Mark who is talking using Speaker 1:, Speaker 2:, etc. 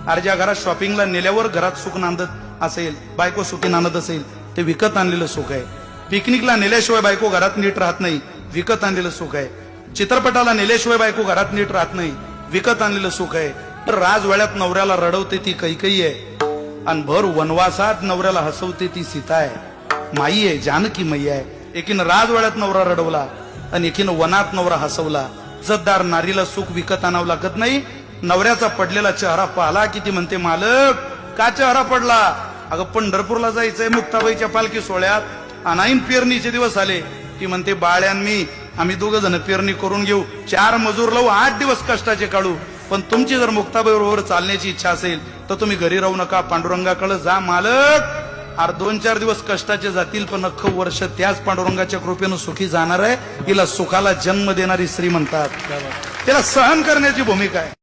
Speaker 1: अरे ज्या घरात शॉपिंगला नेल्यावर घरात सुख नांदत असेल, बायको सुखी नांदत असेल, ते विकत आणलेलं सुख आहे. पिकनिकला नेल्याशिवाय बायको घरात नीट राहत नाही, विकत आणलेलं सुख आहे. चित्रपटाला नेल्याशिवाय बायको घरात नीट राहत नाही, विकत आणलेलं सुख आहे. तर राजवाड्यात नवऱ्याला रडवते ती कैकेयी आहे, आणि भर वनवासात नवऱ्याला हसवते ती सीता आहे, माई आहे, जानकी मैया आहे. एकीनं राजवाड्यात नवरा रडवला आणि एकीनं वनात नवरा हसवला. इज्जतदार नारीला सुख विकत आणावं लागत नाही. नवऱ्याचा पडलेला चेहरा पाहला की ती म्हणते, मालक का चेहरा पडला? अगं पंढरपूरला जायचंय मुक्ताबाईच्या पालखी सोहळ्यात, अनाईन पेरणीचे दिवस आले. ती म्हणते, बाळ्यान आम्ही दोघं जण पेरणी करून घेऊ, 4 मजूर लावू, 8 दिवस कष्टाचे काढू. पण तुमची जर मुक्ताबाई बरोबर चालण्याची इच्छा असेल तर तुम्ही घरी राहू नका, पांडुरंगाकडे जा. मालक 2-4 दिवस कष्टाचे जातील, पण अख्खं वर्ष त्याच पांडुरंगाच्या कृपेनं सुखी जाणार आहे. हिला सुखाला जन्म देणारी स्त्री म्हणतात, त्याला सहन करण्याची भूमिका आहे.